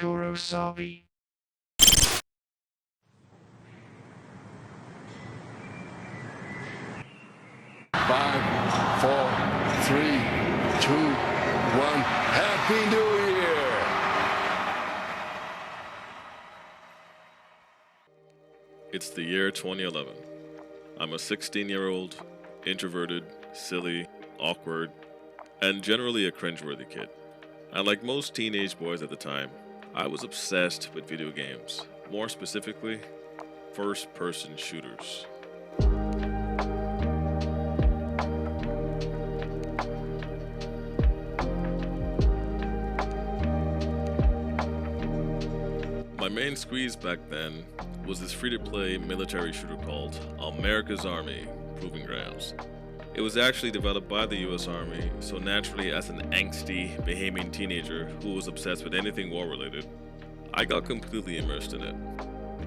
Kurosabi. 5, 4, 3, 2, 1. Happy New Year! It's the year 2011. I'm a 16-year-old, introverted, silly, awkward, and generally a cringeworthy kid. And like most teenage boys at the time, I was obsessed with video games, more specifically, first-person shooters. My main squeeze back then was this free-to-play military shooter called America's Army Proving Grounds. It was actually developed by the US Army, so naturally as an angsty, Bahamian teenager who was obsessed with anything war-related, I got completely immersed in it.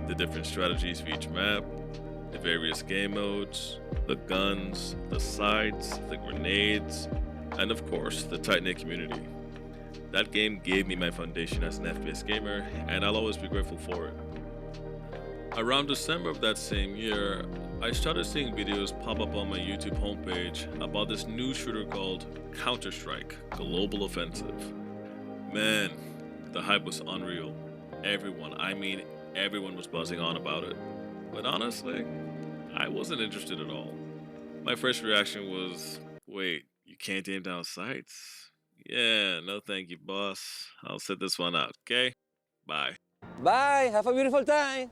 The different strategies for each map, the various game modes, the guns, the sights, the grenades, and of course, the tight-knit community. That game gave me my foundation as an FPS gamer, and I'll always be grateful for it. Around December of that same year, I started seeing videos pop up on my YouTube homepage about this new shooter called Counter-Strike Global Offensive. Man, the hype was unreal. Everyone was buzzing on about it. But honestly, I wasn't interested at all. My first reaction was, wait, you can't aim down sights? Yeah, no thank you, boss. I'll sit this one out, okay? Bye. Bye, have a beautiful time.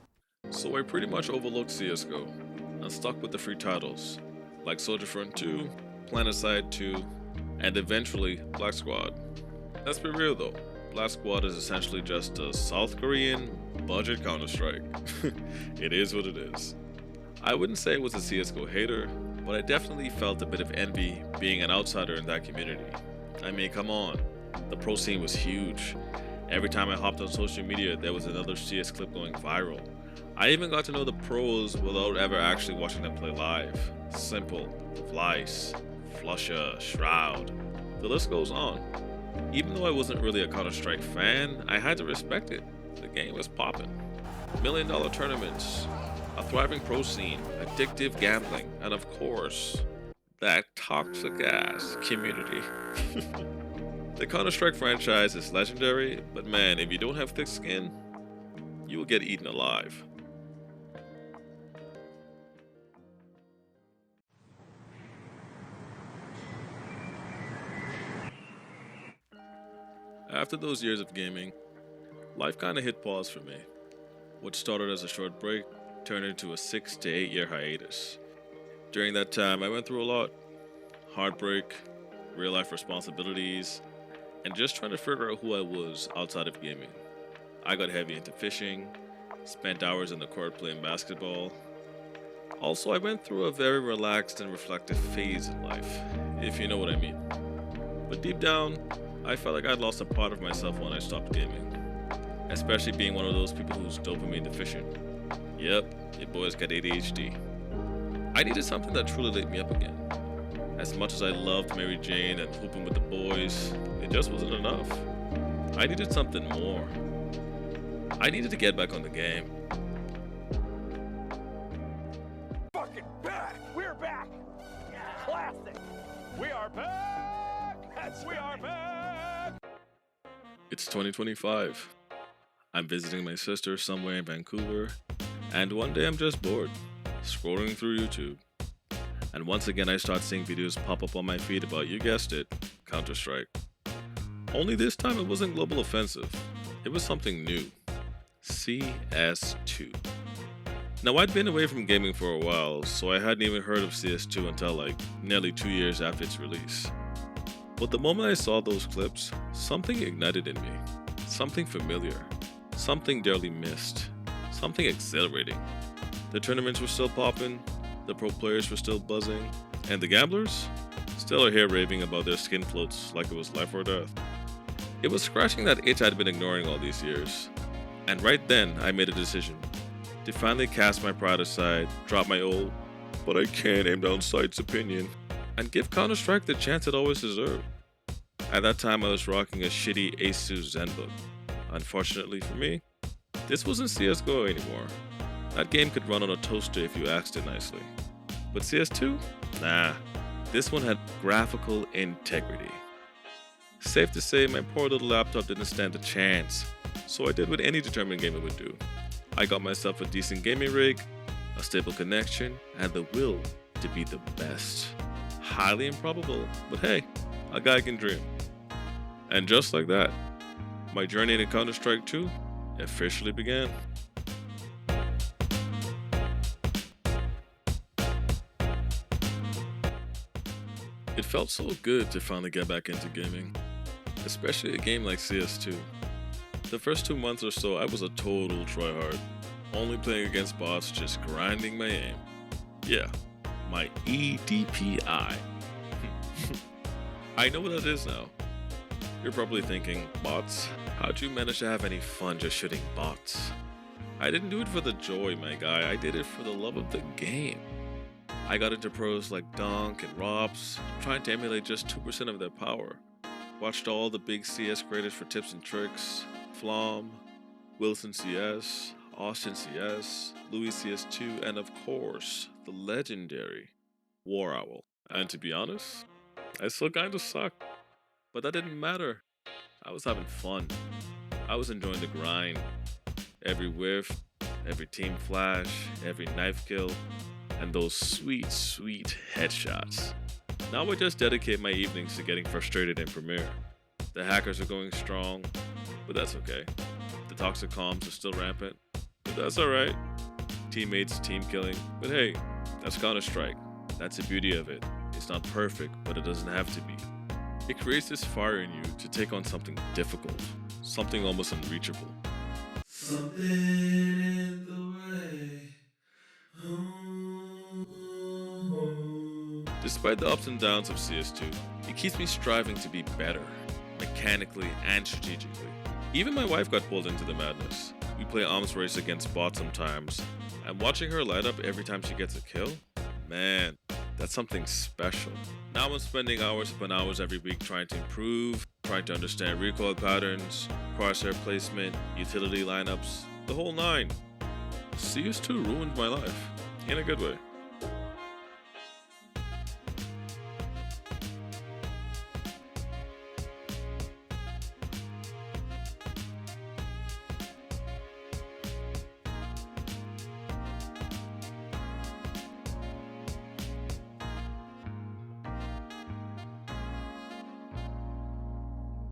So I pretty much overlooked CSGO and stuck with the free titles, like Soldier Front 2, PlanetSide 2, and eventually Black Squad. Let's be real though, Black Squad is essentially just a South Korean budget Counter-Strike. It is what it is. I wouldn't say I was a CSGO hater, but I definitely felt a bit of envy being an outsider in that community. I mean, come on, the pro scene was huge. Every time I hopped on social media, there was another CS clip going viral. I even got to know the pros without ever actually watching them play live. Simple, Fleiss, Flusha, Shroud, the list goes on. Even though I wasn't really a Counter-Strike fan, I had to respect it. The game was popping. $1 million tournaments, a thriving pro scene, addictive gambling, and of course, that toxic ass community. The Counter-Strike franchise is legendary, but man, if you don't have thick skin, you will get eaten alive. After those years of gaming, life kinda hit pause for me. What started as a short break turned into a 6 to 8 year hiatus. During that time, I went through a lot. Heartbreak, real life responsibilities, and just trying to figure out who I was outside of gaming. I got heavy into fishing, spent hours in the court playing basketball. Also, I went through a very relaxed and reflective phase in life, if you know what I mean. But deep down, I felt like I'd lost a part of myself when I stopped gaming, especially being one of those people who's dopamine deficient. Yep, your boy's got ADHD. I needed something that truly lit me up again. As much as I loved Mary Jane and hooping with the boys, it just wasn't enough. I needed something more. I needed to get back on the game. Fucking back! We're back! Classic! We are back! We are back! It's 2025. I'm visiting my sister somewhere in Vancouver, and one day I'm just bored, scrolling through YouTube. And once again I start seeing videos pop up on my feed about, you guessed it, Counter-Strike. Only this time it wasn't Global Offensive, it was something new. CS2. Now I'd been away from gaming for a while, so I hadn't even heard of CS2 until like nearly 2 years after its release. But the moment I saw those clips, something ignited in me. Something familiar. Something dearly missed. Something exhilarating. The tournaments were still popping, the pro players were still buzzing, and the gamblers still are here raving about their skin floats like it was life or death. It was scratching that itch I'd been ignoring all these years. And right then, I made a decision to finally cast my pride aside, drop my old, but I can't aim down sights opinion, and give Counter-Strike the chance it always deserved. At that time, I was rocking a shitty Asus ZenBook. Unfortunately for me, this wasn't CSGO anymore. That game could run on a toaster if you asked it nicely. But CS2? Nah, this one had graphical integrity. Safe to say, my poor little laptop didn't stand a chance, so I did what any determined gamer would do. I got myself a decent gaming rig, a stable connection, and the will to be the best. Highly improbable, but hey, a guy can dream. And just like that, my journey into Counter-Strike 2 officially began. It felt so good to finally get back into gaming, especially a game like CS2. The first 2 months or so, I was a total tryhard, only playing against bots, just grinding my aim. Yeah, my EDPI. I know what that is now. You're probably thinking, bots? How'd you manage to have any fun just shooting bots? I didn't do it for the joy, my guy. I did it for the love of the game. I got into pros like Dunk and Robs, trying to emulate just 2% of their power. Watched all the big CS creators for tips and tricks. Flom, Wilson CS, Austin CS, Louis CS2, and of course, the legendary War Owl. And to be honest, I still kinda suck. But that didn't matter. I was having fun. I was enjoying the grind. Every whiff, every team flash, every knife kill, and those sweet, sweet headshots. Now I just dedicate my evenings to getting frustrated in Premiere. The hackers are going strong, but that's okay. The toxic comms are still rampant, but that's alright. Teammates team killing, but hey, that's Counter-Strike. That's the beauty of it. It's not perfect, but it doesn't have to be. It creates this fire in you to take on something difficult, something almost unreachable. Something in the way. Despite the ups and downs of CS2, it keeps me striving to be better, mechanically and strategically. Even my wife got pulled into the madness. We play arms race against bots sometimes, and watching her light up every time she gets a kill, man, that's something special. Now I'm spending hours upon hours every week trying to improve, trying to understand recoil patterns, crosshair placement, utility lineups, the whole nine. CS2 ruined my life, in a good way.